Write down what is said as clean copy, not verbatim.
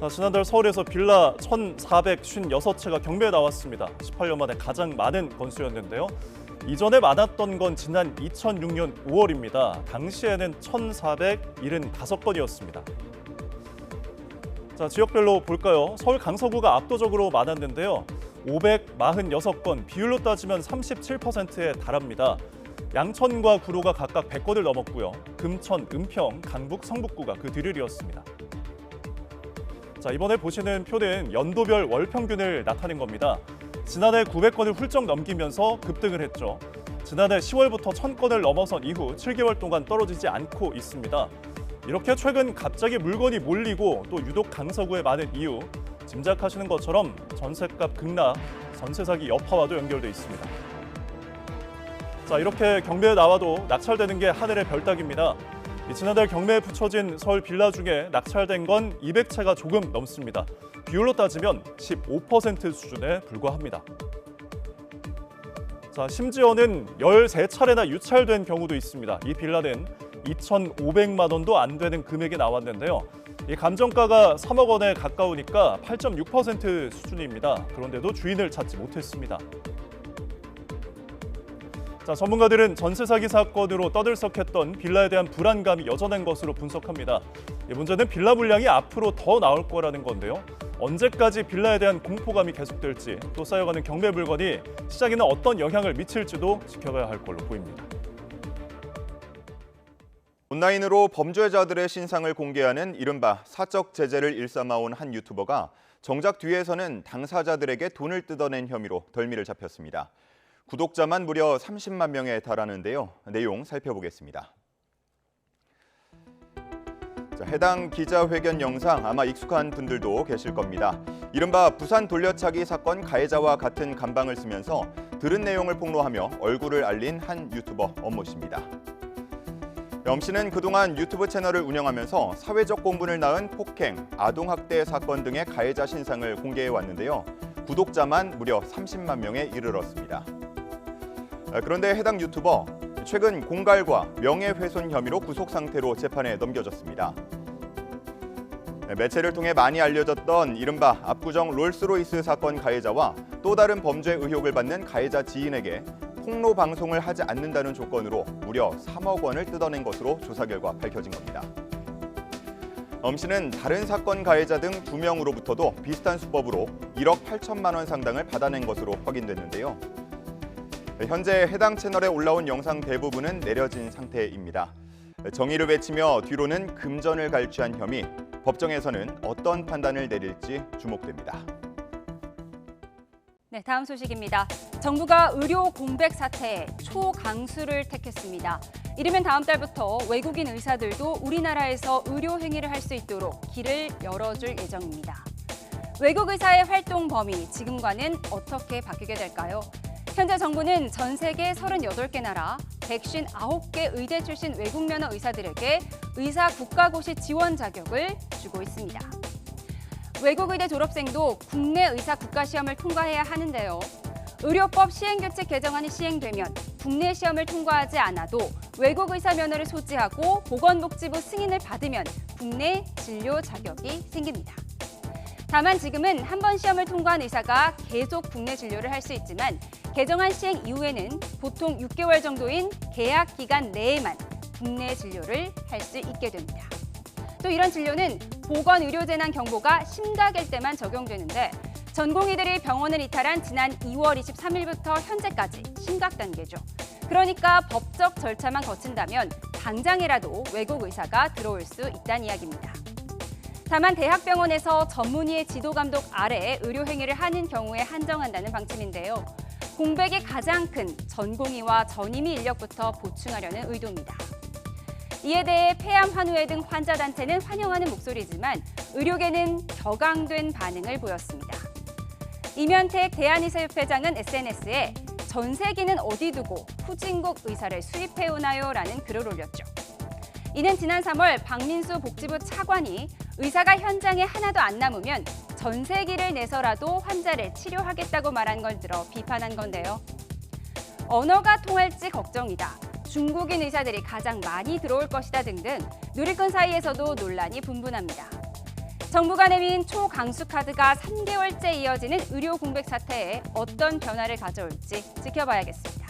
지난달 서울에서 빌라 1,456채가 경매에 나왔습니다. 18년 만에 가장 많은 건수였는데요. 이전에 많았던 건 지난 2006년 5월입니다. 당시에는 1,475건이었습니다. 지역별로 볼까요? 서울 강서구가 압도적으로 많았는데요. 546건, 비율로 따지면 37%에 달합니다. 양천과 구로가 각각 100건을 넘었고요. 금천, 은평, 강북, 성북구가 그 뒤를 이었습니다. 이번에 보시는 표는 연도별 월 평균을 나타낸 겁니다. 지난해 900건을 훌쩍 넘기면서 급등을 했죠. 지난해 10월부터 1000건을 넘어선 이후 7개월 동안 떨어지지 않고 있습니다. 이렇게 최근 갑자기 물건이 몰리고 또 유독 강서구에 많은 이유, 짐작하시는 것처럼 전셋값 급락, 전세 사기 여파와도 연결돼 있습니다. 이렇게 경매에 나와도 낙찰되는 게 하늘의 별 따기입니다. 지난달 경매에 붙여진 서울 빌라 중에 낙찰된 건 200채가 조금 넘습니다. 비율로 따지면 15% 수준에 불과합니다. 심지어는 13차례나 유찰된 경우도 있습니다. 이 빌라는 2,500만 원도 안 되는 금액이 나왔는데요. 이 감정가가 3억 원에 가까우니까 8.6% 수준입니다. 그런데도 주인을 찾지 못했습니다. 전문가들은 전세 사기 사건으로 떠들썩했던 빌라에 대한 불안감이 여전한 것으로 분석합니다. 문제는 빌라 물량이 앞으로 더 나올 거라는 건데요. 언제까지 빌라에 대한 공포감이 계속될지, 또 쌓여가는 경매 물건이 시장에는 어떤 영향을 미칠지도 지켜봐야 할 걸로 보입니다. 온라인으로 범죄자들의 신상을 공개하는 이른바 사적 제재를 일삼아온 한 유튜버가 정작 뒤에서는 당사자들에게 돈을 뜯어낸 혐의로 덜미를 잡혔습니다. 구독자만 무려 30만 명에 달하는데요. 내용 살펴보겠습니다. 해당 기자회견 영상 아마 익숙한 분들도 계실 겁니다. 이른바 부산 돌려차기 사건 가해자와 같은 감방을 쓰면서 들은 내용을 폭로하며 얼굴을 알린 한 유튜버 엄모 씨입니다. 엄 씨는 그동안 유튜브 채널을 운영하면서 사회적 공분을 낳은 폭행, 아동학대 사건 등의 가해자 신상을 공개해 왔는데요. 구독자만 무려 30만 명에 이르렀습니다. 그런데 해당 유튜버, 최근 공갈과 명예훼손 혐의로 구속 상태로 재판에 넘겨졌습니다. 매체를 통해 많이 알려졌던 이른바 압구정 롤스로이스 사건 가해자와 또 다른 범죄 의혹을 받는 가해자 지인에게 폭로 방송을 하지 않는다는 조건으로 무려 3억 원을 뜯어낸 것으로 조사 결과 밝혀진 겁니다. 엄 씨는 다른 사건 가해자 등 2명으로부터도 비슷한 수법으로 1억 8천만 원 상당을 받아낸 것으로 확인됐는데요. 현재 해당 채널에 올라온 영상 대부분은 내려진 상태입니다. 정의를 외치며 뒤로는 금전을 갈취한 혐의, 법정에서는 어떤 판단을 내릴지 주목됩니다. 네, 다음 소식입니다. 정부가 의료 공백 사태에 초강수를 택했습니다. 이르면 다음 달부터 외국인 의사들도 우리나라에서 의료 행위를 할 수 있도록 길을 열어줄 예정입니다. 외국 의사의 활동 범위, 지금과는 어떻게 바뀌게 될까요? 현재 정부는 전 세계 38개 나라 159개 의대 출신 외국 면허 의사들에게 의사 국가고시 지원 자격을 주고 있습니다. 외국 의대 졸업생도 국내 의사 국가시험을 통과해야 하는데요. 의료법 시행규칙 개정안이 시행되면 국내 시험을 통과하지 않아도 외국 의사 면허를 소지하고 보건복지부 승인을 받으면 국내 진료 자격이 생깁니다. 다만 지금은 한 번 시험을 통과한 의사가 계속 국내 진료를 할 수 있지만 개정안 시행 이후에는 보통 6개월 정도인 계약 기간 내에만 국내 진료를 할 수 있게 됩니다. 또 이런 진료는 보건의료재난 경보가 심각일 때만 적용되는데 전공의들이 병원을 이탈한 지난 2월 23일부터 현재까지 심각 단계죠. 그러니까 법적 절차만 거친다면 당장이라도 외국 의사가 들어올 수 있다는 이야기입니다. 다만 대학병원에서 전문의의 지도 감독 아래에 의료 행위를 하는 경우에 한정한다는 방침인데요. 공백이 가장 큰 전공의와 전임의 인력부터 보충하려는 의도입니다. 이에 대해 폐암 환우회 등 환자 단체는 환영하는 목소리지만 의료계는 격앙된 반응을 보였습니다. 이면택 대한의사협회장은 SNS에 전세기는 어디 두고 후진국 의사를 수입해오나요? 라는 글을 올렸죠. 이는 지난 3월 박민수 복지부 차관이 의사가 현장에 하나도 안 남으면 전세기를 내서라도 환자를 치료하겠다고 말한 걸 들어 비판한 건데요. 언어가 통할지 걱정이다. 중국인 의사들이 가장 많이 들어올 것이다 등등 누리꾼 사이에서도 논란이 분분합니다. 정부가 내민 초강수 카드가 3개월째 이어지는 의료 공백 사태에 어떤 변화를 가져올지 지켜봐야겠습니다.